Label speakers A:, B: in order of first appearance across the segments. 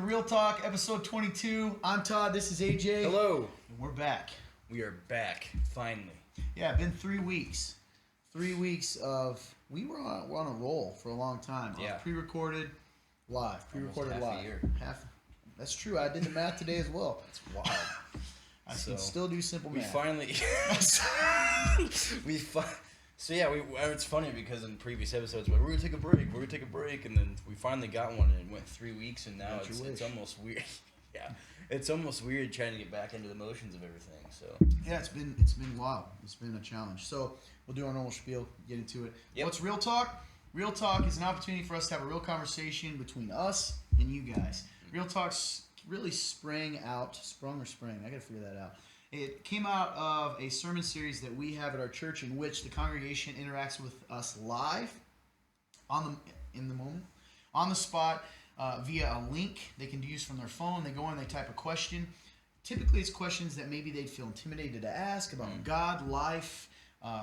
A: Real Talk, episode 22. I'm Todd. This is AJ.
B: Hello.
A: And we're back.
B: We are back, finally.
A: Yeah, been 3 weeks. 3 weeks of... we're on a roll for a long time.
B: Yeah.
A: Pre-recorded, live. Pre-recorded,
B: Almost half
A: live.
B: a year.
A: That's true. I did the math today as well.
B: That's wild.
A: I can still do simple
B: We
A: math.
B: finally... So yeah, it's funny because in previous episodes, we're going to take a break, and then we finally got one, and it went 3 weeks, and now it's almost weird. Yeah, it's almost weird trying to get back into the motions of everything, so...
A: Yeah, it's been wild. It's been a challenge. So we'll do our normal spiel, get into it.
B: Yep.
A: What's Real Talk? Real Talk is an opportunity for us to have a real conversation between us and you guys. Real Talk's really sprung. I gotta figure that out. It came out of a sermon series that we have at our church in which the congregation interacts with us live in the moment, on the spot, via a link they can use from their phone. They go in, they type a question. Typically, it's questions that maybe they'd feel intimidated to ask about God, life,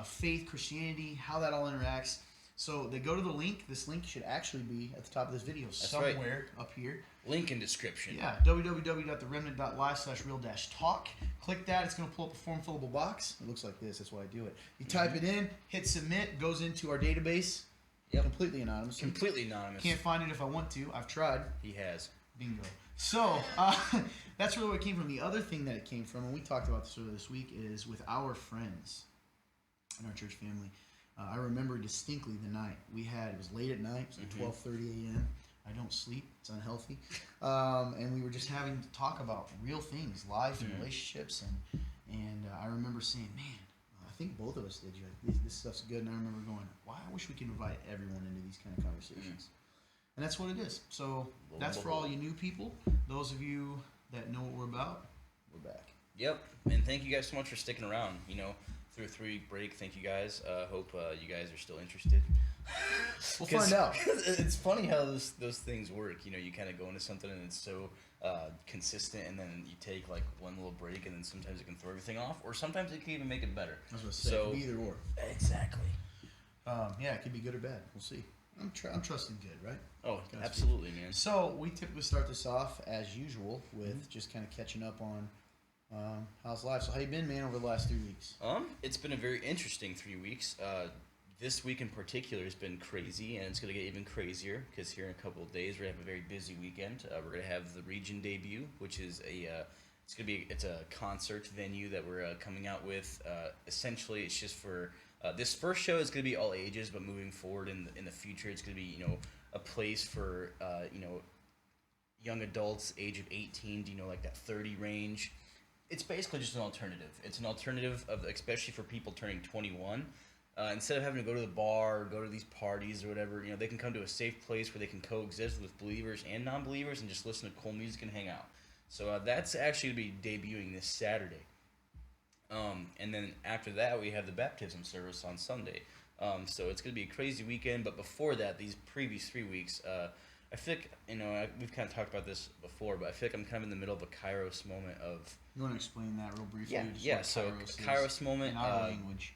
A: faith, Christianity, how that all interacts. So they go to the link. This link should actually be at the top of this video somewhere up here.
B: Link in description.
A: Yeah, www.theremnant.live/real-talk. Click that. It's going to pull up a form fillable box. It looks like this. That's why I do it. You type it in, hit submit, goes into our database.
B: Yep.
A: Completely anonymous.
B: Completely anonymous.
A: Can't find it if I want to. I've tried.
B: He has.
A: Bingo. So, that's really where it came from. The other thing that it came from, and we talked about this earlier this week, is with our friends in our church family. I remember distinctly the night we had. It was late at night. It was like 12:30 a.m. I don't sleep. It's unhealthy. And we were just having to talk about real things, life and relationships. And I remember saying, man, I think both of us did. This stuff's good. And I remember going, wow, I wish we could invite everyone into these kind of conversations. And that's what it is. So that's for all you new people. Those of you that know what we're about, we're back.
B: Yep. And thank you guys so much for sticking around. Through a 3-week break, thank you guys. Hope you guys are still interested.
A: We'll find out.
B: It's funny how those things work. You kind of go into something and it's so consistent, and then you take like one little break, and then sometimes it can throw everything off, or sometimes it can even make it better.
A: I was going to say, it could be either or.
B: Exactly.
A: Yeah, it could be good or bad. We'll see. I'm trusting good, right?
B: Oh, absolutely, man.
A: So we typically start this off as usual with just kind of catching up on how's life. So how you been, man, over the last 3 weeks?
B: It's been a very interesting 3 weeks. This week in particular has been crazy, and it's going to get even crazier because here in a couple of days we're going to have a very busy weekend. We're going to have the Region debut, which is it's a concert venue that we're coming out with. Essentially, it's just for this first show is going to be all ages, but moving forward in the future, it's going to be a place for young adults, age of 18 to like that 30 range. It's basically just an alternative. It's an alternative especially for people turning 21. Instead of having to go to the bar or go to these parties or whatever, they can come to a safe place where they can coexist with believers and non-believers and just listen to cool music and hang out. So that's actually going to be debuting this Saturday. And then after that, we have the baptism service on Sunday. So it's going to be a crazy weekend. But before that, these previous 3 weeks, I feel like, we've kind of talked about this before, but I feel like I'm kind of in the middle of a Kairos moment of...
A: You want to explain that real briefly?
B: Yeah. So Kairos moment...
A: In our language.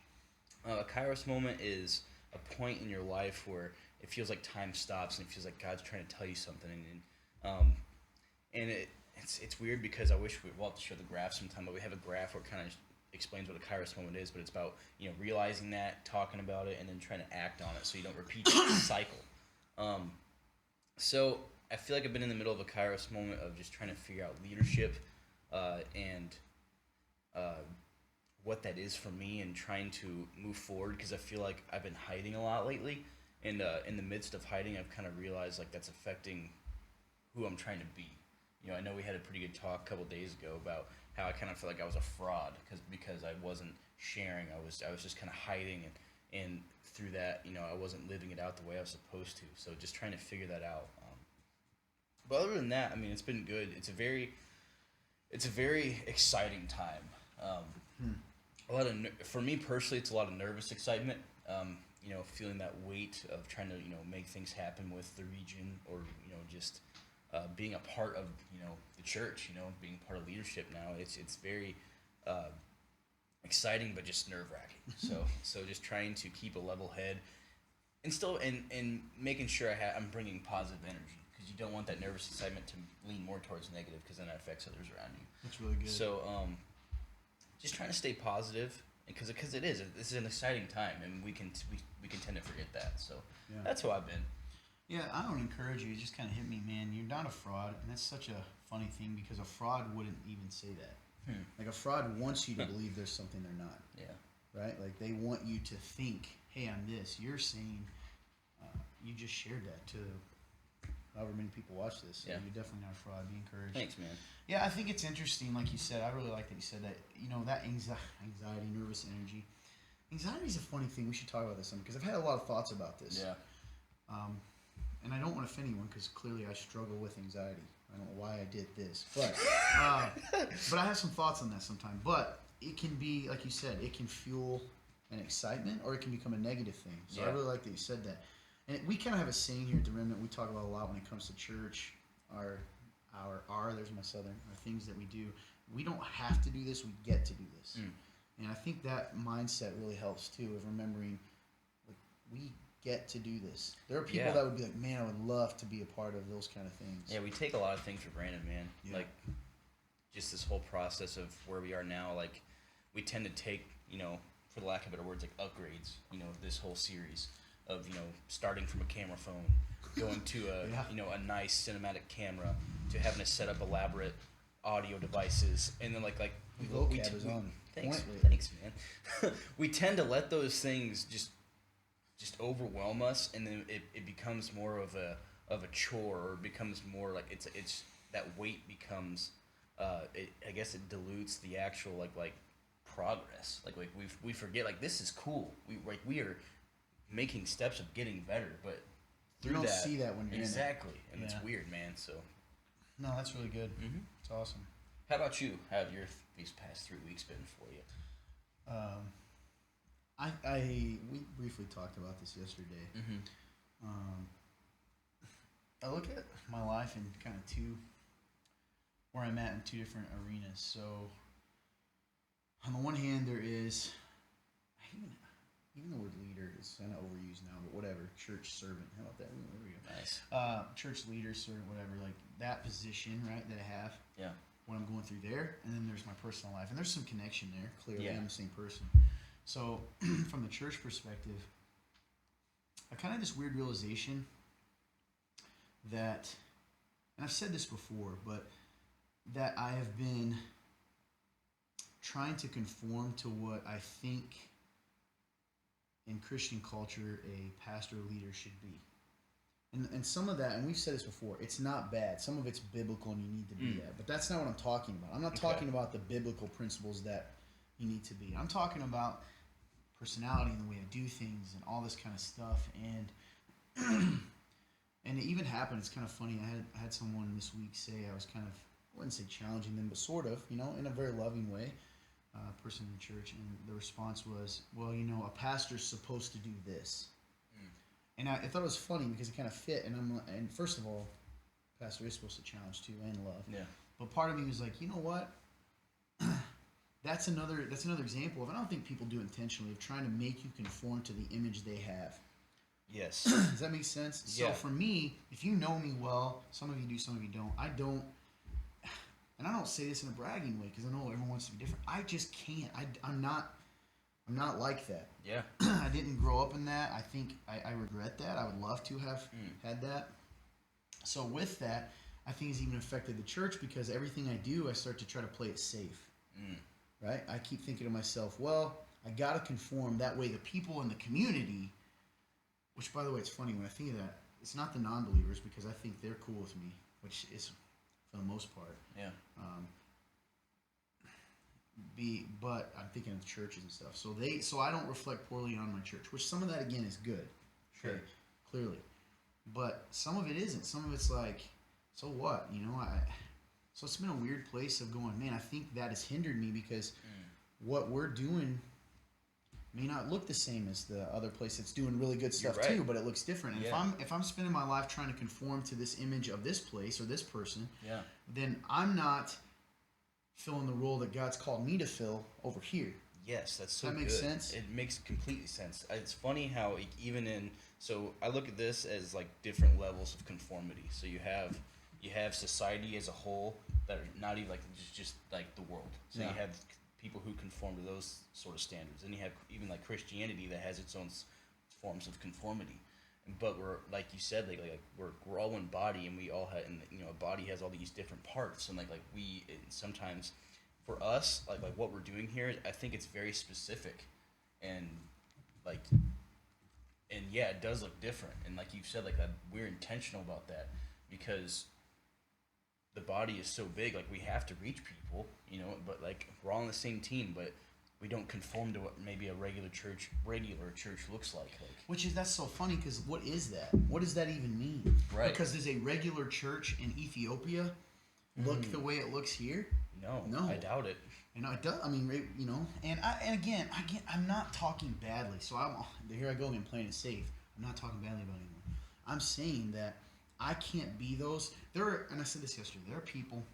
B: A Kairos moment is a point in your life where it feels like time stops and it feels like God's trying to tell you something. And it's weird because I wish we'll have to show the graph sometime, but we have a graph where it kind of explains what a Kairos moment is, but it's about realizing that, talking about it, and then trying to act on it so you don't repeat the cycle. So I feel like I've been in the middle of a Kairos moment of just trying to figure out leadership and what that is for me, and trying to move forward because I feel like I've been hiding a lot lately. And in the midst of hiding, I've kind of realized like that's affecting who I'm trying to be. I know we had a pretty good talk a couple days ago about how I kind of feel like I was a fraud because I wasn't sharing. I was just kind of hiding, and through that, I wasn't living it out the way I was supposed to. So just trying to figure that out. But other than that, it's been good. It's a very exciting time. For me personally, it's a lot of nervous excitement. Feeling that weight of trying to make things happen with the region, or just being a part of the church. Being part of leadership now. It's very exciting, but just nerve-wracking. So just trying to keep a level head, and still and making sure I'm bringing positive energy, because you don't want that nervous excitement to lean more towards negative because then that affects others around you.
A: That's really good.
B: So, just trying to stay positive, because this is an exciting time, and we can tend to forget that. So
A: Yeah.
B: that's who I've been.
A: Yeah, I don't encourage you. It just kind of hit me, man. You're not a fraud, and that's such a funny thing because a fraud wouldn't even say that. Like a fraud wants you to believe there's something they're not,
B: Yeah.
A: right? Like they want you to think, "Hey, I'm this." You're saying you just shared that to however many people watch this. So
B: Yeah.
A: you're definitely not a fraud. Be encouraged.
B: Thanks, man.
A: Yeah, I think it's interesting. Like you said, I really like that you said that. You know, that anxiety, nervous energy. Anxiety is a funny thing. We should talk about this some because I've had a lot of thoughts about this.
B: Yeah.
A: And I don't want to offend anyone because clearly I struggle with anxiety. I don't know why I did this, but I have some thoughts on that sometime. But it can be, like you said, it can fuel an excitement or it can become a negative thing. So I
B: Yeah.
A: really like that you said that. And we kind of have a saying here at the Remnant we talk about a lot when it comes to church. There's my southern, our things that we do. We don't have to do this, we get to do this. And I think that mindset really helps too of remembering like, we get to do this. There are people
B: Yeah.
A: that would be like, man, I would love to be a part of those kind of things.
B: Yeah, we take a lot of things for granted, man.
A: Yeah.
B: Like, just this whole process of where we are now, like, we tend to take, for the lack of better words, like upgrades, this whole series of, starting from a camera phone, going to a,
A: Yeah.
B: A nice cinematic camera, to having to set up elaborate audio devices, and then, like
A: vocab is on
B: thanks,
A: point lately.
B: thanks, man. We tend to let those things just overwhelm us, and then it becomes more of a chore, or becomes more like it's that weight becomes I guess it dilutes the actual like progress. Like we forget like this is cool. We are making steps of getting better, but
A: You
B: through
A: don't
B: that
A: see that when you're
B: exactly, and it's
A: Yeah.
B: weird, man. So
A: No, that's really good. It's awesome.
B: how about you? How have these past 3 weeks been for you?
A: We briefly talked about this yesterday. I look at my life in kind of where I'm at in two different arenas. So, on the one hand, there is, even the word leader is kind of overused now, but whatever, church servant. How about that? There we go.
B: Nice.
A: Church leader, servant, whatever, like that position, right, that I have.
B: Yeah.
A: What I'm going through there, and then there's my personal life, and there's some connection there. Clearly,
B: Yeah.
A: I'm the same person. So, from the church perspective, I kind of had this weird realization that, and I've said this before, but that I have been trying to conform to what I think in Christian culture a pastor leader should be. And some of that, and we've said this before, it's not bad. Some of it's biblical and you need to be that. But that's not what I'm talking about. I'm not talking about the biblical principles that you need to be. I'm talking about personality and the way I do things and all this kind of stuff. And and it even happened, it's kind of funny, I had someone this week say I was kind of, I wouldn't say challenging them, but sort of, in a very loving way, person in the church. And the response was, well, a pastor's supposed to do this. And I thought it was funny because it kind of fit. And first of all, pastor is supposed to challenge too and love.
B: Yeah.
A: But part of me was like, you know what? That's another example of, I don't think people do intentionally, of trying to make you conform to the image they have.
B: Yes.
A: Does that make sense?
B: Yeah.
A: So for me, if you know me well, some of you do, some of you don't. I don't, and I don't say this in a bragging way because I know everyone wants to be different. I just can't. I'm not like that.
B: Yeah.
A: I didn't grow up in that. I think I regret that. I would love to have had that. So with that, I think it's even affected the church because everything I do, I start to try to play it safe. Right? I keep thinking to myself, well, I got to conform. That way the people in the community, which by the way, it's funny when I think of that, it's not the non-believers because I think they're cool with me, which is for the most part.
B: Yeah.
A: But I'm thinking of churches and stuff. So I don't reflect poorly on my church, which some of that again is good.
B: Sure.
A: Okay, clearly. But some of it isn't. Some of it's like, so what? So it's been a weird place of going, man, I think that has hindered me because what we're doing may not look the same as the other place that's doing really good stuff
B: You're right.
A: too, but it looks different. And
B: Yeah.
A: if I'm spending my life trying to conform to this image of this place or this person,
B: Yeah.
A: then I'm not filling the role that God's called me to fill over here.
B: Yes, that's so
A: That
B: good.
A: makes sense?
B: It makes completely sense. It's funny how even in so I look at this as like different levels of conformity. So you have society as a whole that are not even like just like the world. So
A: Yeah.
B: you have people who conform to those sort of standards, and you have even like Christianity that has its own forms of conformity. But we're like you said, like we're all one body, and we all have, and you know, a body has all these different parts, and like we sometimes for us, like what we're doing here, I think it's very specific, and like, and yeah, it does look different, and like you've said, like we're intentional about that because the body is so big, like we have to reach people, you know, but like we're all on the same team, but we don't conform to what maybe a regular church looks like.
A: That's so funny because what is that? What does that even mean?
B: Right.
A: Because does a regular church in Ethiopia look the way it looks here?
B: No, I doubt it.
A: You know, it does. I mean, you know, and I'm not talking badly. So here I go again playing it safe. I'm not talking badly about anyone. I'm saying that I can't be those. And I said this yesterday. There are people,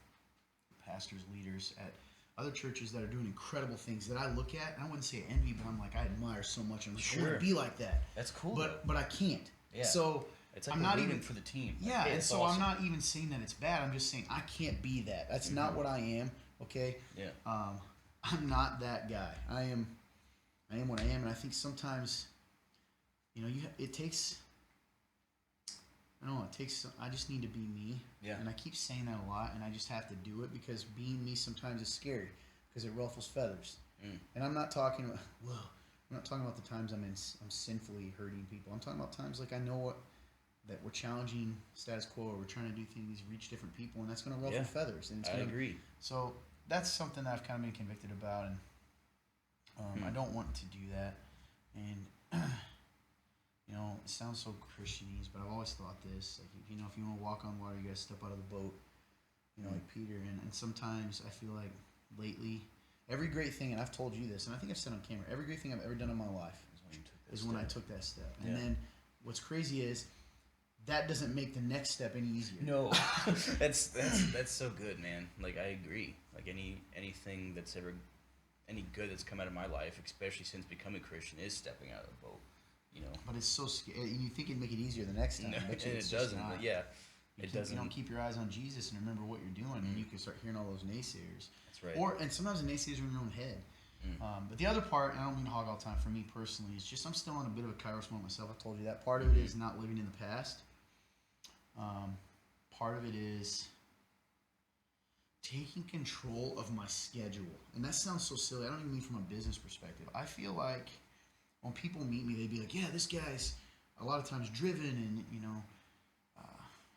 A: pastors, leaders at other churches that are doing incredible things that I look at, and I wouldn't say envy, but I'm like, I admire so much. I'm like, I want to be like that.
B: That's cool.
A: But I can't.
B: Yeah.
A: So
B: it's like
A: I'm not even
B: for the team.
A: Yeah,
B: like, hey,
A: and so
B: awesome.
A: I'm not even saying that it's bad. I'm just saying I can't be that. That's not what I am. Okay.
B: Yeah.
A: I'm not that guy. I am what I am, and I think sometimes, you know, it takes. I don't know. It takes. I just need to be me.
B: Yeah.
A: And I keep saying that a lot, and I just have to do it because being me sometimes is scary because it ruffles feathers. And I'm not talking about. Whoa. I'm not talking about the times I'm sinfully hurting people. I'm talking about times like I know that we're challenging status quo, or we're trying to do things, reach different people, and that's going to ruffle feathers. And
B: I agree.
A: So that's something that I've kind of been convicted about, and I don't want to do that. And you know, it sounds so Christianese, but I've always thought this: like, if you want to walk on water, you got to step out of the boat. You know, like Peter. And sometimes I feel like lately, every great thing, and I've told you this, and I think I've said on camera, every great thing I've ever done in my life is when I took that step. And then what's crazy is that doesn't make the next step any easier.
B: No, that's so good, man. Like I agree. Like anything that's ever any good that's come out of my life, especially since becoming Christian, is stepping out of the boat. You know.
A: But it's so scary. You think it'd make it easier the next time,
B: No,
A: but
B: and it doesn't. But yeah, it doesn't.
A: You don't keep your eyes on Jesus and remember what you're doing, and you can start hearing all those naysayers.
B: That's right.
A: And sometimes the naysayers are in your own head. But the other part, and I don't mean to hog all the time, for me personally, is just I'm still on a bit of a Kairos moment myself. I told you that. Part of it is not living in the past. Part of it is taking control of my schedule. And that sounds so silly. I don't even mean from a business perspective. I feel like when people meet me, they'd be like, yeah, this guy's a lot of times driven and, you know, I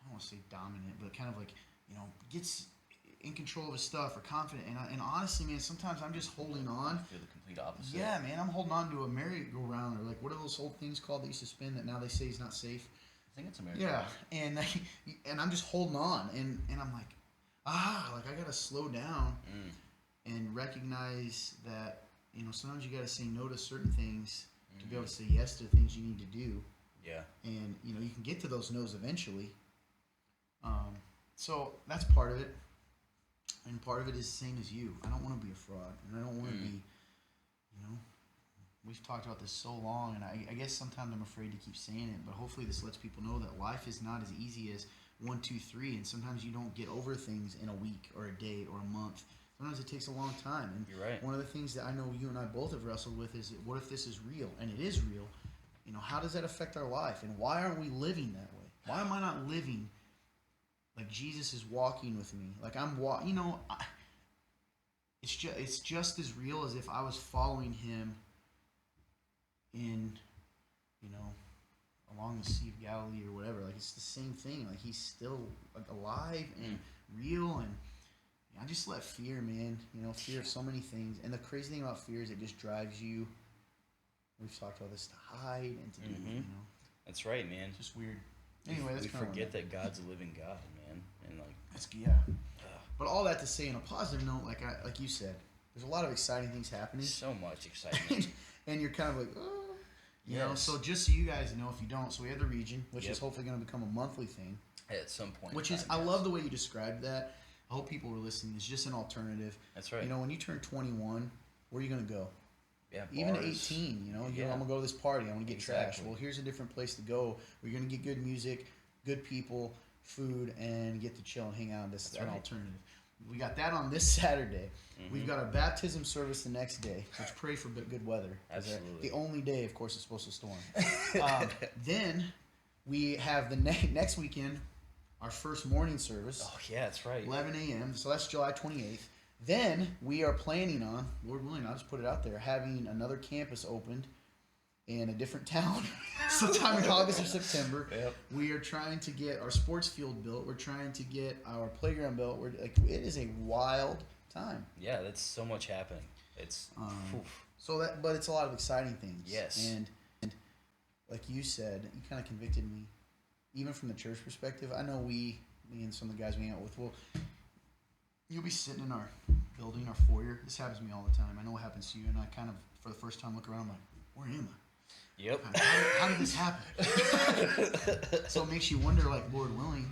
A: don't want to say dominant, but kind of like, you know, gets in control of his stuff or confident. And honestly, man, sometimes I'm just holding on.
B: I feel the complete opposite.
A: Yeah, man, I'm holding on to a merry-go-round, or like, what are those old things called that used to spin that now they say is not safe?
B: I think it's American.
A: Yeah, and I'm just holding on, and I'm like, like I gotta slow down and recognize that, you know, sometimes you gotta say no to certain things to be able to say yes to the things you need to do.
B: Yeah. And
A: you know, you can get to those no's eventually. So that's part of it, and part of it is the same as you. I don't want to be a fraud, and I don't want to be, you know. We've talked about this so long, and I guess sometimes I'm afraid to keep saying it, but hopefully this lets people know that life is not as easy as 1, 2, 3, and sometimes you don't get over things in a week or a day or a month. Sometimes it takes a long time. And
B: you're right.
A: One of the things that I know you and I both have wrestled with is, what if this is real? And it is real. You know, how does that affect our life? And why aren't we living that way? Why am I not living like Jesus is walking with me? Like I'm you know, it's just as real as if I was following him in, you know, along the Sea of Galilee or whatever. Like, it's the same thing. Like, he's still like alive and real. And I just let fear, man, you know, fear of so many things. And the crazy thing about fear is it just drives you, we've talked about this, to hide and to do, you know.
B: That's right, man.
A: It's just weird. Anyway, that's
B: we
A: kind
B: forget that God's a living God, man. And like,
A: that's, yeah. But all that to say, on a positive note, like you said, there's a lot of exciting things happening.
B: So much excitement.
A: And you're kind of like, oh. You know,
B: Yes.
A: so just so you guys know, if you don't, so we have the region, which is hopefully going to become a monthly thing.
B: At some point.
A: Which is, I love the way you described that. I hope people were listening. It's just an alternative.
B: That's right.
A: You know, when you turn 21, where are you going to go?
B: Yeah,
A: even
B: bars.
A: 18, you know,
B: Yeah.
A: I'm gonna go to this party, I want to get trash.
B: Exactly.
A: Well, here's a different place to go. We're gonna get good music, good people, food, and get to chill and hang out. This is
B: That's
A: an
B: right.
A: alternative. We got that on this Saturday.
B: Mhm.
A: We've got our baptism service the next day, which pray for good weather. 'Cause,
B: Absolutely.
A: the only day, of course, it's supposed to storm. Then we have the next weekend, our first morning service.
B: Oh yeah, that's right.
A: 11 a.m. So that's July 28th. Then we are planning on, Lord willing, I'll just put it out there, having another campus opened in a different town sometime in August or September.
B: Yep.
A: We are trying to get our sports field built. We're trying to get our playground built. It is a wild time.
B: Yeah, that's so much happening. It's oof.
A: But it's a lot of exciting things.
B: Yes.
A: And like you said, you kind of convicted me, even from the church perspective. I know me and some of the guys we hang out with, you'll be sitting in our building, our foyer. This happens to me all the time. I know what happens to you, and I kind of, for the first time, look around, I'm like, where am I?
B: Yep.
A: How did this happen? So it makes you wonder, like, Lord willing,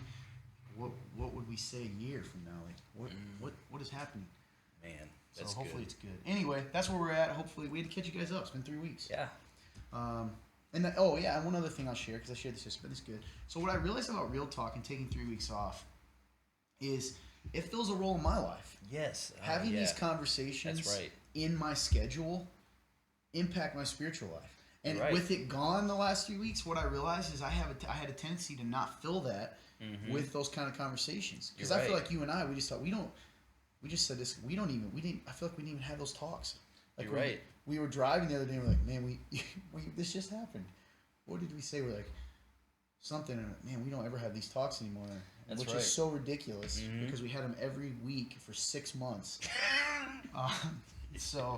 A: what would we say a year from now? Like, what is happening?
B: Man, that's
A: So hopefully
B: good.
A: it's good. Anyway, that's where we're at. Hopefully, we had to catch you guys up. It's been 3 weeks.
B: Yeah.
A: And one other thing I'll share, because I shared this yesterday, but it's good. So what I realized about Real Talk and taking 3 weeks off is it fills a role in my life.
B: Yes.
A: Having
B: yeah.
A: these conversations
B: That's right.
A: in my schedule impact my spiritual life. And
B: Right.
A: with it gone the last few weeks, what I realized is I had a tendency to not fill that with those kind of conversations. Because
B: You're
A: I feel
B: right.
A: like you and I, we just thought we just said this. I feel like we didn't even have those talks. Like
B: You're right.
A: We were driving the other day and we're like, man, we this just happened. What did we say? We're like, something, and man, we don't ever have these talks anymore.
B: That's
A: which
B: right.
A: is so ridiculous
B: Mhm.
A: because we had them every week for 6 months. So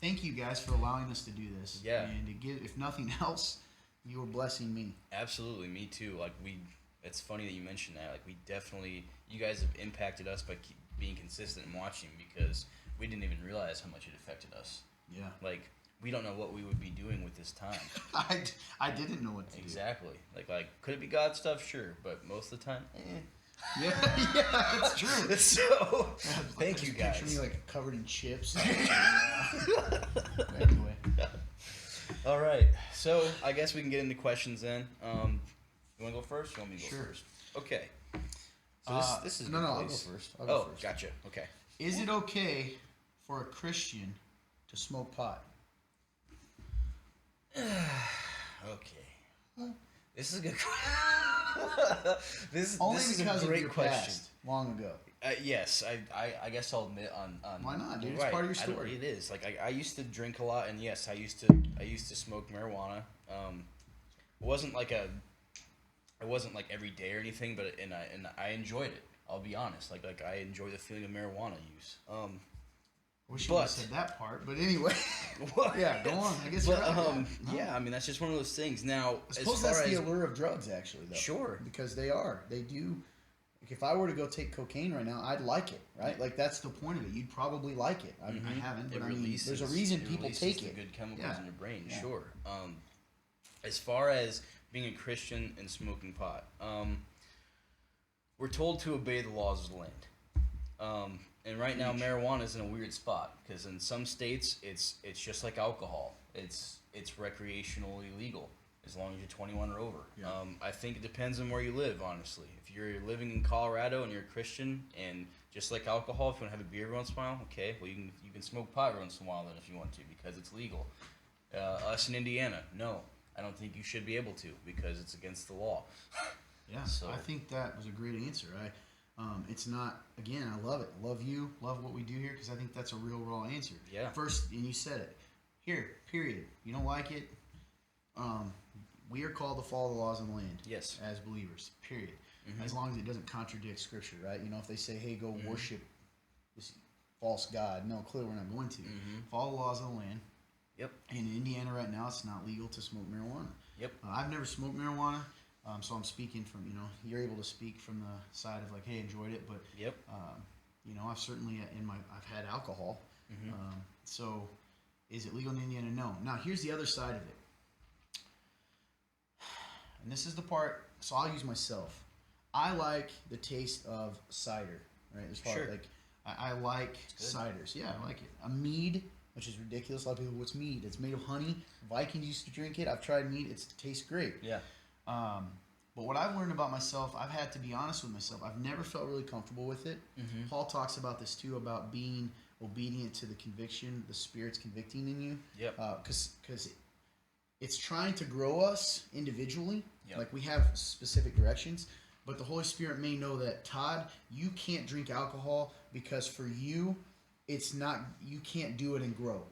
A: thank you guys for allowing us to do this.
B: Yeah.
A: And to give, if nothing else, you are blessing me.
B: Absolutely, me too. Like it's funny that you mentioned that. Like you guys have impacted us by being consistent and watching because we didn't even realize how much it affected us.
A: Yeah.
B: Like we don't know what we would be doing with this time.
A: I didn't know what to
B: Exactly. Like could it be God stuff? Sure, but most of the time,
A: do. Yeah, that's true.
B: So
A: Yeah,
B: thank you guys.
A: Picture me like covered in chips. Anyway.
B: All right, so I guess we can get into questions then. You want to go first? Or you want me to go
A: Sure.
B: first? Okay. So this is a
A: no,
B: good
A: I'll go
B: place.
A: first. I'll go
B: Oh,
A: first.
B: gotcha. Okay.
A: Is it okay for a Christian to smoke pot?
B: Okay. This is a good. this
A: Only
B: is
A: because
B: a
A: of
B: great
A: your
B: question.
A: past, long ago.
B: Yes, I guess I'll admit on
A: Why not, dude? It's
B: right,
A: part of your
B: I don't-
A: story.
B: It is. Like I used to drink a lot, and yes, I used to smoke marijuana. It wasn't like every day or anything, but and I enjoyed it. I'll be honest. Like I enjoy the feeling of marijuana use.
A: Wish you would have
B: But-
A: said that part, but anyway.
B: What?
A: Yeah, go on. I guess
B: But
A: you're right.
B: yeah, I mean that's just one of those things. Now,
A: I suppose
B: as far
A: that's the
B: as
A: allure of drugs, actually, though.
B: Sure.
A: Because they do. Like if I were to go take cocaine right now, I'd like it, right? Like that's the point of it. You'd probably like it. I haven't, but
B: it
A: I mean,
B: releases,
A: there's a reason
B: it
A: people
B: releases
A: take
B: the
A: it.
B: good chemicals
A: Yeah.
B: in your brain.
A: Yeah.
B: Sure. As far as being a Christian and smoking pot, we're told to obey the laws of the land. And right now, marijuana is in a weird spot because in some states, it's just like alcohol. It's recreationally legal as long as you're 21 or over.
A: Yeah.
B: I think it depends on where you live, honestly. If you're living in Colorado and you're a Christian, and just like alcohol, if you want to have a beer once in a while, okay, well you can smoke pot once in a while then if you want to because it's legal. Us in Indiana, no, I don't think you should be able to because it's against the law.
A: Yeah,
B: So-
A: I think that was a great answer. It's not, again, I love it. Love you, love what we do here because I think that's a real raw answer.
B: Yeah.
A: First, and you said it. Here, period. You don't like it. We are called to follow the laws of the land.
B: Yes.
A: As believers, period.
B: Mhm.
A: As long as it doesn't contradict Scripture, right? You know, if they say, hey, go worship this false god, no, clearly we're not going to. Follow the laws of the land.
B: Yep.
A: In Indiana right now, it's not legal to smoke marijuana.
B: Yep.
A: I've never smoked marijuana, so I'm speaking from, you're able to speak from the side of like, hey, enjoyed it, but,
B: Yep.
A: I've certainly I've had alcohol.
B: Mhm.
A: So is it legal in Indiana? No. Now, here's the other side of it. And this is the part, so I'll use myself. I like the taste of cider, right? As far
B: Sure.
A: like, I like
B: good.
A: ciders. Yeah, I like it. A mead which is ridiculous. A lot of people, what's mead? It's made of honey. Vikings used to drink it. I've tried mead. It tastes great.
B: Yeah.
A: But what I've learned about myself, I've had to be honest with myself. I've never felt really comfortable with it.
B: Mm-hmm.
A: Paul talks about this too, about being obedient to the conviction, the Spirit's convicting in you.
B: Yep.
A: Because it's trying to grow us individually.
B: Yep.
A: Like we have specific directions, but the Holy Spirit may know that, Todd, you can't drink alcohol because for you, it's not, you can't do it and grow.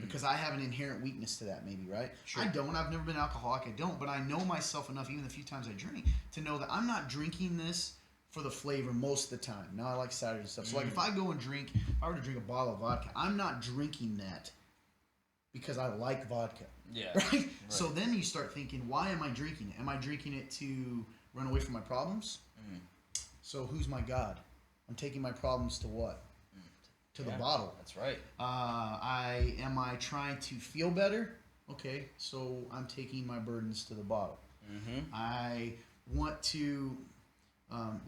A: Because I have an inherent weakness to that, maybe, right?
B: Sure.
A: I don't. I've never been alcoholic. I don't. But I know myself enough, even the few times I drink, to know that I'm not drinking this for the flavor most of the time. Now I like cider and stuff. So, like, if I go and drink, if I were to drink a bottle of vodka, I'm not drinking that because I like vodka.
B: Yeah.
A: Right? So then you start thinking, why am I drinking it? Am I drinking it to run away from my problems? So who's my God? I'm taking my problems to what? To the bottle.
B: That's right.
A: Am I trying to feel better? Okay, so I'm taking my burdens to the bottle.
B: Mm-hmm.
A: I want to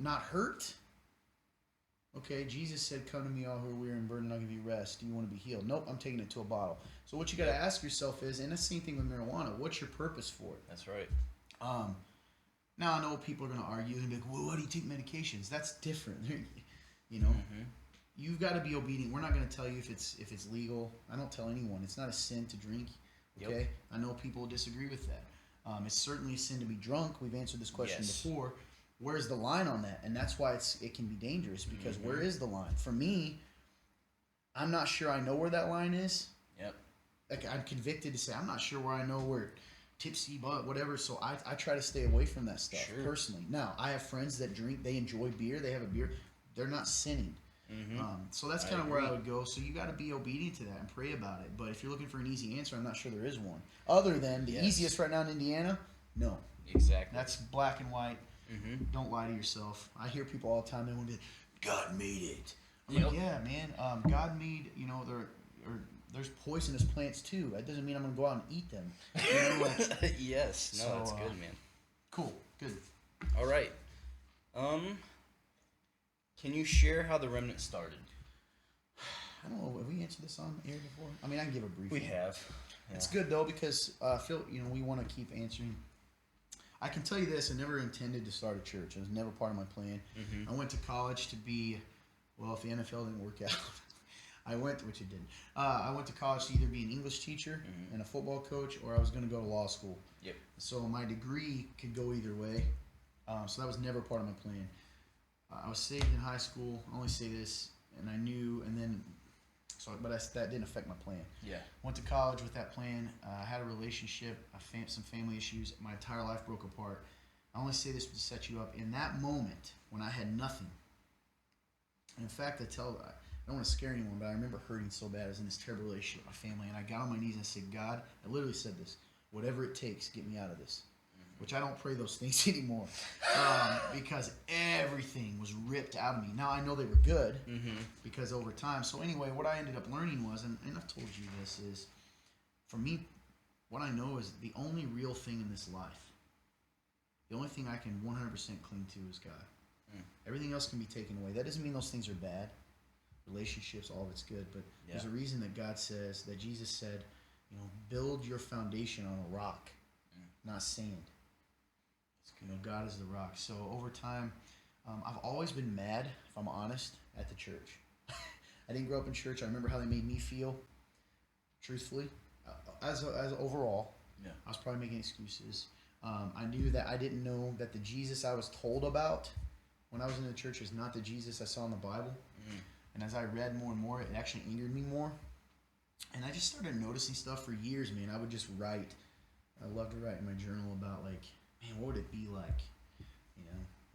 A: not hurt. Okay, Jesus said, "Come to me, all who are weary and burdened, I'll give you rest." Do you want to be healed? Nope, I'm taking it to a bottle. So what you got to ask yourself is, and the same thing with marijuana, what's your purpose for it?
B: That's right.
A: Now I know people are going to argue and be like, "Well, why do you take medications?" That's different. You know.
B: Mm-hmm.
A: You've got to be obedient. We're not going to tell you if it's legal. I don't tell anyone. It's not a sin to drink. Okay?
B: Yep.
A: I know people disagree with that. It's certainly a sin to be drunk. We've answered this question before. Where's the line on that? And that's why it can be dangerous because where is the line? For me, I'm not sure I know where that line is.
B: Yep.
A: Like I'm convicted to say I'm not sure where I know where tipsy, but whatever. So I try to stay away from that stuff personally. Now I have friends that drink. They enjoy beer. They have a beer. They're not sinning.
B: Mm-hmm.
A: So that's kind of where I would go. So you got to be obedient to that and pray about it. But if you're looking for an easy answer, I'm not sure there is one. Other than the easiest right now in Indiana, no.
B: Exactly.
A: That's black and white.
B: Mm-hmm.
A: Don't lie to yourself. I hear people all the time. They want to be like, God made it. I'm
B: Yep.
A: like, yeah, man. God made, there's poisonous plants too. That doesn't mean I'm going to go out and eat them. You know, like,
B: yes. No,
A: so,
B: that's good, man.
A: cool. Good.
B: All right. Can you share how the remnant started?
A: I don't know. Have we answered this on air before? I mean, I can give a brief
B: We
A: one.
B: have. Yeah.
A: It's good though because Phil, we want to keep answering. I can tell you this: I never intended to start a church. It was never part of my plan.
B: Mm-hmm.
A: I went to college to be, well, if the NFL didn't work out, which it didn't. I went to college to either be an English teacher and a football coach, or I was going to go to law school.
B: Yep.
A: So my degree could go either way. So that was never part of my plan. I was saved in high school. I only say this, and I knew, and then. That didn't affect my plan.
B: Yeah.
A: Went to college with that plan. Had a relationship. Some family issues. My entire life broke apart. I only say this to set you up. In that moment, when I had nothing, and in fact, I don't want to scare anyone, but I remember hurting so bad. I was in this terrible relationship with my family, and I got on my knees and I said, God, I literally said this, whatever it takes, get me out of this. Which I don't pray those things anymore because everything was ripped out of me. Now I know they were good because over time. So anyway, what I ended up learning was, and I've told you this, is for me, what I know is the only real thing in this life, the only thing I can 100% cling to is God. Everything else can be taken away. That doesn't mean those things are bad. Relationships, all of it's good, but there's a reason that God says, that Jesus said, build your foundation on a rock, not sand. God is the rock. So over time, I've always been mad, if I'm honest, at the church. I didn't grow up in church. I remember how they made me feel, truthfully, as overall. Yeah. I was probably making excuses. I knew that I didn't know that the Jesus I was told about when I was in the church is not the Jesus I saw in the Bible. And as I read more and more, it actually angered me more. And I just started noticing stuff for years, man. I would just write. I love to write in my journal about, like, man, what would it be like,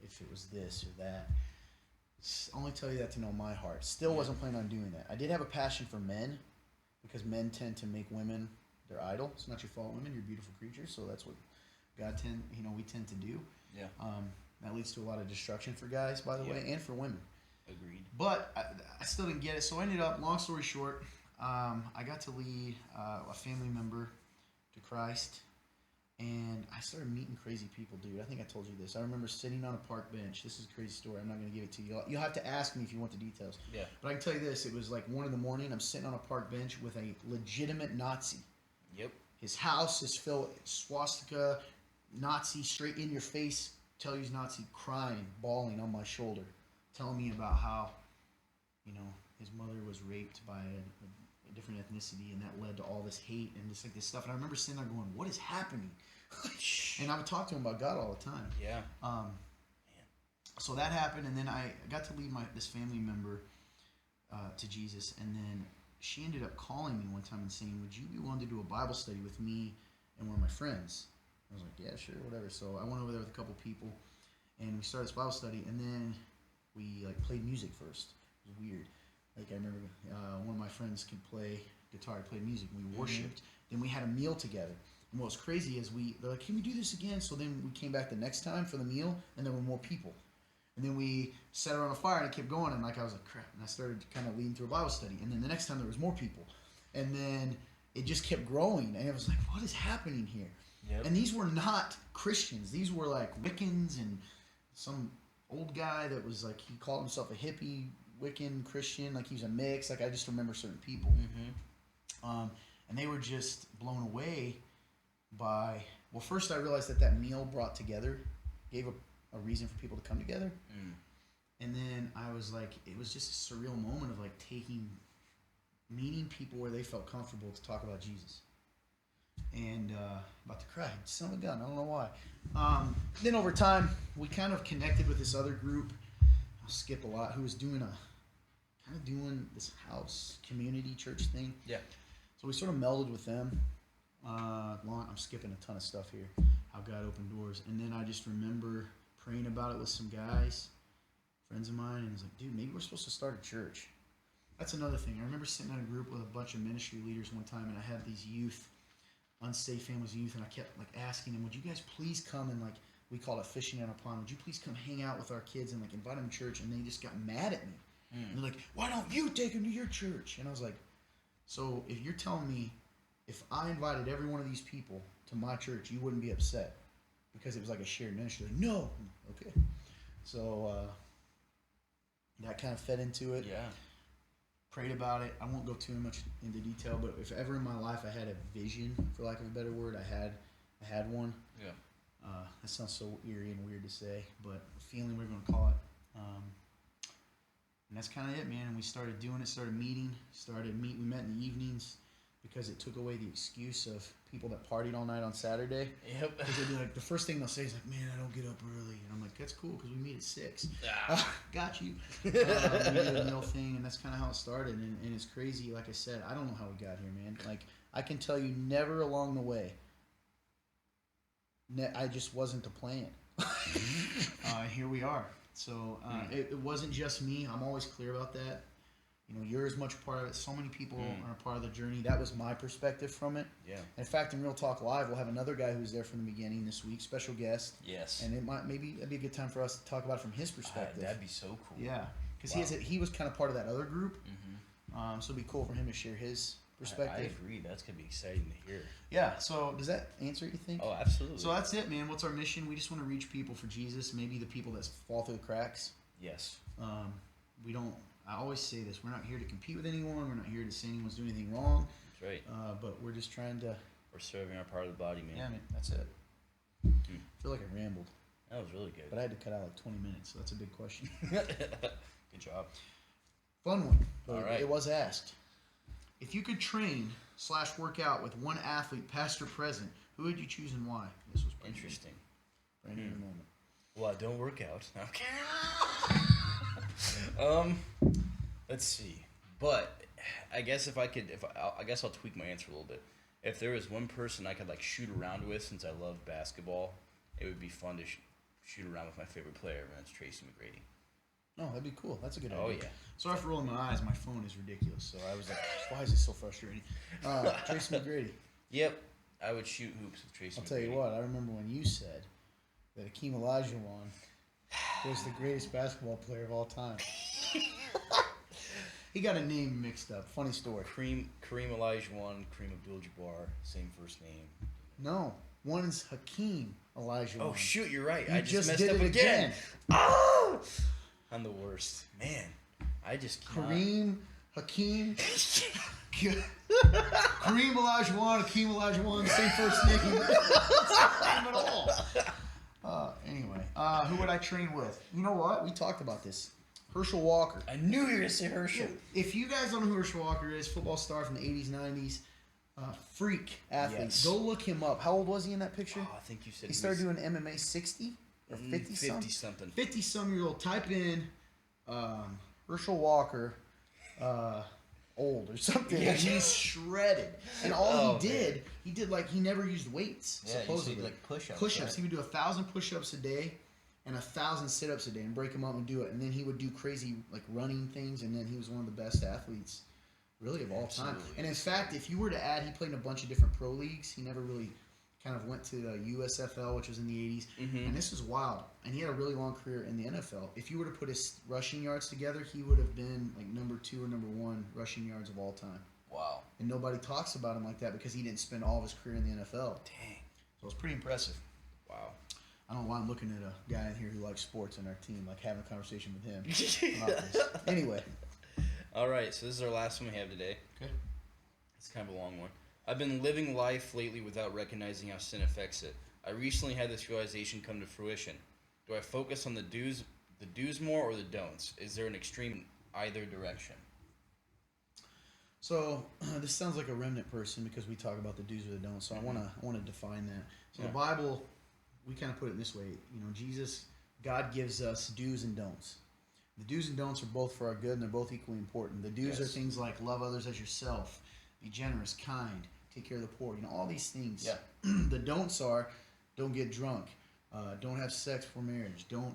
A: if it was this or that? Only tell you that to know my heart. Still wasn't planning on doing that. I did have a passion for men because men tend to make women their idol. It's not your fault, women. You're beautiful creatures, so that's what we tend to do. Yeah. That leads to a lot of destruction for guys, by the way, and for women.
B: Agreed.
A: But I still didn't get it, so I ended up, long story short, I got to lead a family member to Christ. And I started meeting crazy people, dude. I think I told you this. I remember sitting on a park bench. This is a crazy story. I'm not going to give it to you. You'll have to ask me if you want the details.
B: Yeah.
A: But I can tell you this. It was like 1 in the morning. I'm sitting on a park bench with a legitimate Nazi.
B: Yep.
A: His house is filled with swastika, Nazi, straight in your face. Tell you he's Nazi, crying, bawling on my shoulder, telling me about how, his mother was raped by a different ethnicity, and that led to all this hate and just like this stuff. And I remember sitting there going, "What is happening?" And I would talk to him about God all the time.
B: Yeah.
A: So that happened, and then I got to lead this family member to Jesus, and then she ended up calling me one time and saying, "Would you be willing to do a Bible study with me and one of my friends?" I was like, "Yeah, sure, whatever." So I went over there with a couple people, and we started this Bible study, and then we played music first. It was weird. I remember one of my friends could play guitar, played music, and we worshipped. Then we had a meal together. And what was crazy is they're like, "Can we do this again?" So then we came back the next time for the meal, and there were more people. And then we set around a fire, and it kept going, and I was like, crap. And I started kind of leading through a Bible study. And then the next time there was more people. And then it just kept growing, and it was like, what is happening here?
B: Yep.
A: And these were not Christians. These were like Wiccans and some old guy that was like, he called himself a hippie, Wiccan Christian. Like he was a mix. Like I just remember certain people.
B: Mm-hmm.
A: And they were just blown away by, well, first I realized that meal brought together, gave a reason for people to come together. And then I was like, it was just a surreal moment of like meeting people where they felt comfortable to talk about Jesus. And about to cry, son of a gun, I don't know why. Then over time, we kind of connected with this other group, I'll skip a lot, who was doing this house community church thing.
B: Yeah.
A: So we sort of melded with them. I'm skipping a ton of stuff here. How God opened doors. And then I just remember praying about it with some guys, friends of mine, and I was like, dude, maybe we're supposed to start a church. That's another thing. I remember sitting in a group with a bunch of ministry leaders one time, and I had these youth, unsafe families youth, and I kept asking them, would you guys please come and we called it fishing in a pond, would you please come hang out with our kids and invite them to church? And they just got mad at me. And they're like, why don't you take them to your church? And I was like, so if you're telling me if I invited every one of these people to my church, you wouldn't be upset because it was like a shared ministry? Like, no. Okay. So that kind of fed into it.
B: Yeah. Prayed
A: about it. I won't go too much into detail, but if ever in my life I had a vision, for lack of a better word, I had one.
B: Yeah.
A: That sounds so eerie and weird to say, but feeling, we're going to call it. And that's kind of it, man. And we started doing it, started meeting, we met in the evenings because it took away the excuse of people that partied all night on Saturday.
B: Yep.
A: Because they'd be like, the first thing they'll say is like, man, I don't get up early. And I'm like, that's cool because we meet at 6. Got you. We did a meal thing, and that's kind of how it started. And it's crazy. Like I said, I don't know how we got here, man. Like, I can tell you never along the way, I just wasn't the plan. Here we are. So it wasn't just me. I'm always clear about that. You're as much a part of it. So many people are a part of the journey. That was my perspective from it.
B: Yeah.
A: In fact, in Real Talk Live, we'll have another guy who's there from the beginning this week, special guest.
B: Yes.
A: And that'd be a good time for us to talk about it from his perspective.
B: That'd be so cool.
A: Yeah, because he was kind of part of that other group. Mm-hmm. So it'd be cool for him to share his perspective.
B: I agree. That's gonna be exciting to hear.
A: Yeah. So does that answer it, you think?
B: Oh, absolutely.
A: So that's it, man. What's our mission? We just want to reach people for Jesus. Maybe the people that fall through the cracks.
B: Yes.
A: We don't. I always say this. We're not here to compete with anyone. We're not here to say anyone's doing anything wrong.
B: That's right.
A: But we're just trying to.
B: We're serving our part of the body, man.
A: Yeah, man. That's it. I feel like I rambled.
B: That was really good.
A: But I had to cut out 20 minutes, so that's a big question.
B: Good job.
A: Fun one. But
B: all right.
A: It was asked. If you could train/work out with one athlete, past or present, who would you choose and why? This was pretty
B: interesting.
A: Right in the moment.
B: Well, I don't work out. Okay. Let's see. But I guess I guess I'll tweak my answer a little bit. If there was one person I could shoot around with, since I love basketball, it would be fun to shoot around with my favorite player, and that's Tracy McGrady.
A: Oh, that'd be cool. That's a good idea.
B: Oh yeah.
A: Sorry for rolling my eyes. My phone is ridiculous, so I was like, why is this so frustrating? Tracy McGrady.
B: Yep. I would shoot hoops with Tracy McGrady.
A: I'll tell you what. I remember when you said that Akeem Olajuwon was the greatest basketball player of all time. He got a name mixed up. Funny story.
B: Kareem Olajuwon, Kareem Abdul-Jabbar, same first name.
A: No, one is Hakeem Elijah.
B: Oh shoot, you're right.
A: You
B: I just messed
A: did
B: up
A: it
B: again. Oh, I'm the worst, man. I just cannot.
A: Hakeem Kareem Olajuwon, Hakeem Olajuwon, same first name. Same at all. Anyway, who would I train with? You know what? We talked about this. Herschel Walker.
B: I knew you were gonna say Herschel.
A: If you guys don't know who Herschel Walker is, football star from the 80s, 90s, freak athlete.
B: Yes.
A: Go look him up. How old was he in that picture?
B: Oh, I think you said
A: He started doing MMA 60 or 50
B: something.
A: 50-some year old. Type in Herschel Walker old or something.
B: Yeah.
A: And he's shredded. And all he did he never used weights.
B: Yeah,
A: supposedly.
B: like push-ups.
A: Push-ups.
B: Right?
A: He would do 1,000 push-ups a day and 1,000 sit-ups a day and break them up and do it. And then he would do crazy like running things. And then he was one of the best athletes really of all time. And in fact, if you were to add, he played in a bunch of different pro leagues. He never really kind of went to the USFL, which was in the 80s.
B: Mm-hmm.
A: And this was wild. And he had a really long career in the NFL. If you were to put his rushing yards together, he would have been like number 2 or number 1 rushing yards of all time.
B: Wow.
A: And nobody talks about him like that because he didn't spend all of his career in the NFL.
B: Dang.
A: So it's pretty impressive.
B: Wow.
A: I don't know why I'm looking at a guy in here who likes sports on our team, like having a conversation with him. about this. Anyway.
B: All right, so this is our last one we have today.
A: Okay.
B: It's kind of a long one. I've been living life lately without recognizing how sin affects it. I recently had this realization come to fruition. Do I focus on the do's more or the don'ts? Is there an extreme in either direction?
A: So this sounds like a remnant person because we talk about the do's or the don'ts. So I want to define that. So the Bible, we kind of put it this way. You know, God gives us do's and don'ts. The do's and don'ts are both for our good, and they're both equally important. The do's are things like love others as yourself, be generous, kind, take care of the poor. You know, all these things.
B: Yeah.
A: The don'ts are don't get drunk, don't have sex before marriage, don't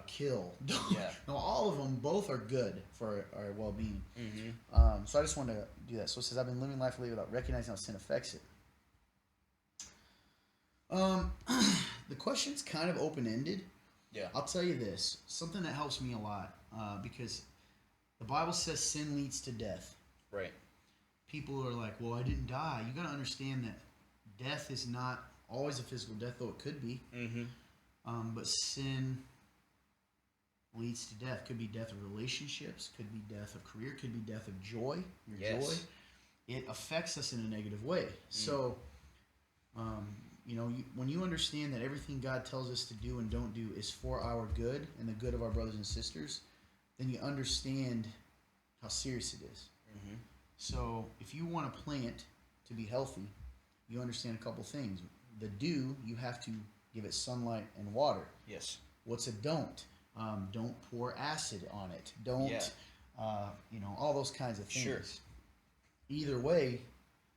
A: kill. No, all of them, both are good for our well-being.
B: Mm-hmm.
A: So I just wanted to do that. So it says, I've been living life lately without recognizing how sin affects it. The question's kind of open-ended.
B: Yeah.
A: I'll tell you this, something that helps me a lot, because the Bible says sin leads to death.
B: Right.
A: People are like, well, I didn't die. You got to understand that death is not always a physical death, though it could be.
B: Mm-hmm.
A: But sin leads to death. Could be death of relationships, could be death of career, could be death of joy, your joy. It affects us in a negative way. So, when you understand that everything God tells us to do and don't do is for our good and the good of our brothers and sisters, then you understand how serious it is.
B: Mm-hmm.
A: So if you want a plant to be healthy, you understand a couple things. The do, you have to give it sunlight and water.
B: Yes.
A: What's a don't? Don't pour acid on it. Don't, all those kinds of things.
B: Sure.
A: Either way,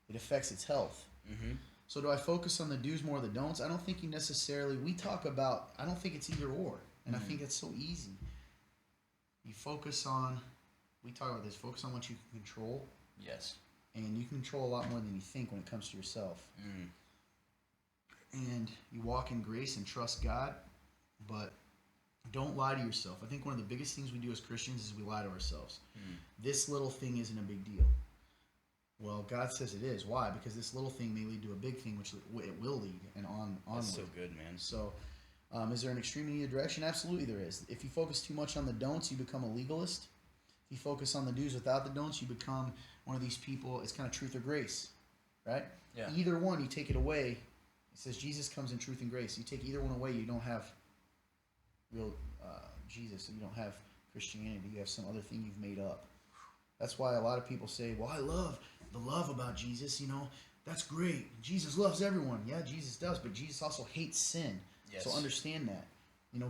A: it affects its health.
B: Mm-hmm.
A: So do I focus on the do's more than the don'ts? I don't think you necessarily, I don't think it's either or. And I think it's so easy. You focus on, we talk about this, focus on what you can control.
B: Yes.
A: And you can control a lot more than you think when it comes to yourself.
B: Mm.
A: And you walk in grace and trust God, but don't lie to yourself. I think one of the biggest things we do as Christians is we lie to ourselves. This little thing isn't a big deal. Well, God says it is. Why? Because this little thing may lead to a big thing, which it will lead, and on.
B: That's so good, man.
A: So, is there an extreme in either direction? Absolutely there is. If you focus too much on the don'ts, you become a legalist. If you focus on the do's without the don'ts, you become one of these people. It's kind of truth or grace, right?
B: Yeah.
A: Either one, you take it away. It says Jesus comes in truth and grace. You take either one away, you don't have real Jesus. You don't have Christianity. You have some other thing you've made up. That's why a lot of people say, well, I love the love about Jesus, that's great. Jesus loves everyone. Yeah, Jesus does, but Jesus also hates sin.
B: Yes.
A: So understand that.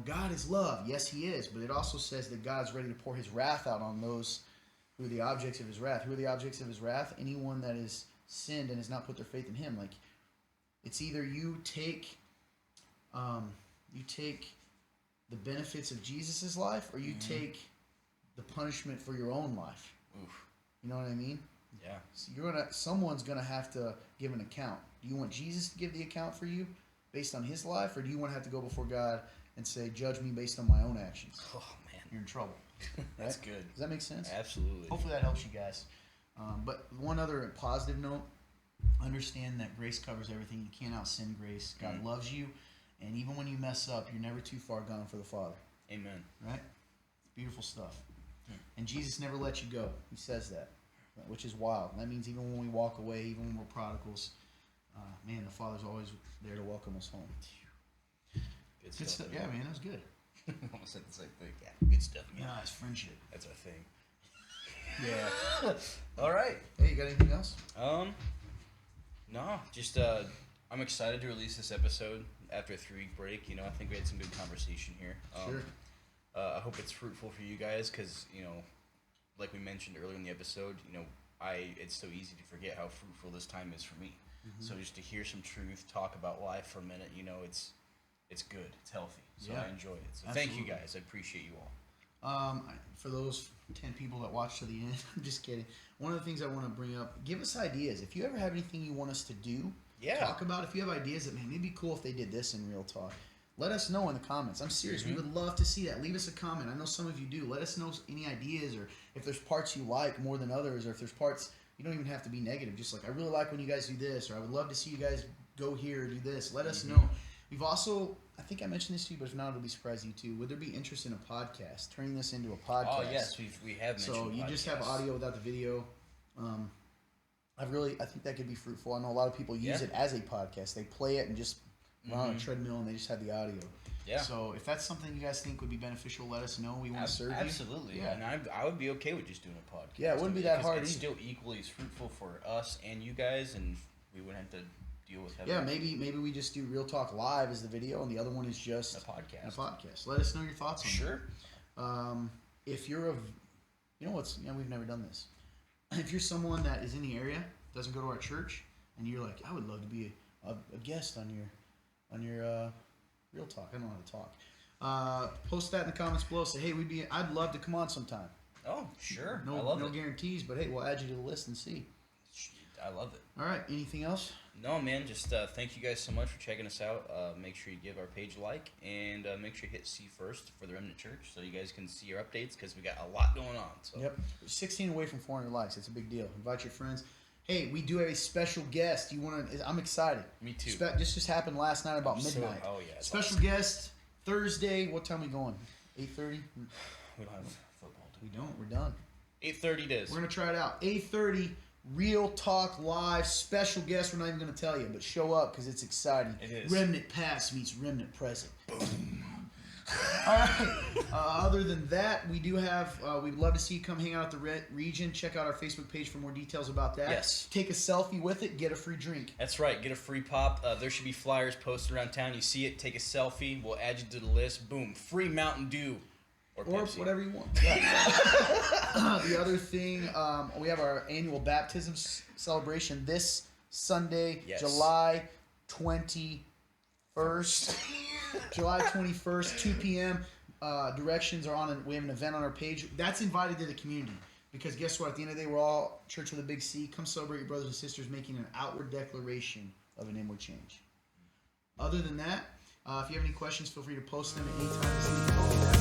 A: God is love. Yes, he is, but it also says that God's ready to pour his wrath out on those who are the objects of his wrath. Who are the objects of his wrath? Anyone that is sinned and has not put their faith in him. Like, it's either you take the benefits of Jesus' life, or you take the punishment for your own life.
B: Oof.
A: You know what I mean?
B: Yeah.
A: So someone's gonna have to give an account. Do you want Jesus to give the account for you based on his life, or do you want to have to go before God and say, judge me based on my own actions?
B: Oh man,
A: you're in trouble.
B: That's
A: right?
B: good.
A: Does that make sense?
B: Absolutely.
A: Hopefully that helps you guys. But one other positive note, understand that grace covers everything. You can't out sin grace. God loves you, and even when you mess up, you're never too far gone for the Father.
B: Amen.
A: Right? It's beautiful stuff. And Jesus never lets you go. He says that, which is wild. And that means even when we walk away, even when we're prodigals, man, the Father's always there to welcome us home. Good stuff. Yeah, man, that was good.
B: Almost said the same thing. Yeah, good stuff, man.
A: Yeah, it's friendship.
B: That's our thing.
A: Yeah.
B: All right.
A: Hey, you got anything else?
B: No, just I'm excited to release this episode after a 3-week break. You know, I think we had some good conversation here.
A: Sure.
B: I hope it's fruitful for you guys because, you know, like we mentioned earlier in the episode, you know, it's so easy to forget how fruitful this time is for me. Mm-hmm. So just to hear some truth, talk about life for a minute, you know, it's good, it's healthy, so I enjoy it. So thank you guys, I appreciate you all.
A: For those 10 people that watch to the end, I'm just kidding. One of the things I want to bring up, give us ideas. If you ever have anything you want us to do, talk about. If you have ideas that, man, it'd be cool if they did this in Real Talk. Let us know in the comments. I'm serious. We would love to see that. Leave us a comment. I know some of you do. Let us know any ideas, or if there's parts you like more than others, or if there's parts you don't even have to be negative. Just like, I really like when you guys do this, or I would love to see you guys go here or do this. Let us know. We've also, I think I mentioned this to you, but if not, it'll be surprising to you. Would there be interest in a podcast? Turning this into a podcast.
B: Oh yes, we have mentioned.
A: So you just have audio without the video. I think that could be fruitful. I know a lot of people use it as a podcast. They play it and just run on a treadmill and they just have the audio. Yeah. So if that's something you guys think would be beneficial, let us know. We want to serve you.
B: Absolutely. Yeah. And I would be okay with just doing a podcast.
A: Yeah, it wouldn't be that hard.
B: It's still equally as fruitful for us and you guys, and we wouldn't have to deal with having.
A: Yeah, maybe we just do Real Talk Live as the video, and the other one is just
B: a podcast.
A: A podcast. Let us know your thoughts on it.
B: Sure.
A: If you're we've never done this. If you're someone that is in the area, doesn't go to our church, and you're like, I would love to be a guest on your Real Talk. I don't know how to talk. Post that in the comments below. Say, hey, I'd love to come on sometime.
B: Oh, sure.
A: No guarantees, but hey, we'll add you to the list and see.
B: I love it.
A: All right. Anything else?
B: No, man. Just thank you guys so much for checking us out. Make sure you give our page a like, and make sure you hit see first for the Remnant Church so you guys can see our updates because we got a lot going on. So.
A: Yep. 16 away from 400 likes. It's a big deal. Invite your friends. Hey, we do have a special guest. I'm excited.
B: Me too.
A: This just happened last night about midnight. Special guest Thursday. What time are we going? 8:30.
B: We don't have football.
A: We don't. We're done.
B: 8:30 it is.
A: We're gonna try it out. 8:30. Real Talk Live. Special guest. We're not even gonna tell you, but show up because it's exciting.
B: It is.
A: Remnant Past meets Remnant Present. Boom. All right. Other than that, we do have. We'd love to see you come hang out at the region. Check out our Facebook page for more details about that.
B: Yes.
A: Take a selfie with it. Get a free drink.
B: That's right. Get a free pop. There should be flyers posted around town. You see it. Take a selfie. We'll add you to the list. Boom. Free Mountain Dew. Or
A: whatever you want. Yeah. The other thing, we have our annual baptism celebration this Sunday, July 21st. July 21st, 2 p.m. Directions are on. We have an event on our page. That's invited to the community. Because guess what? At the end of the day, we're all church with a big C. Come celebrate your brothers and sisters making an outward declaration of an inward change. Other than that, if you have any questions, feel free to post them at any time this evening.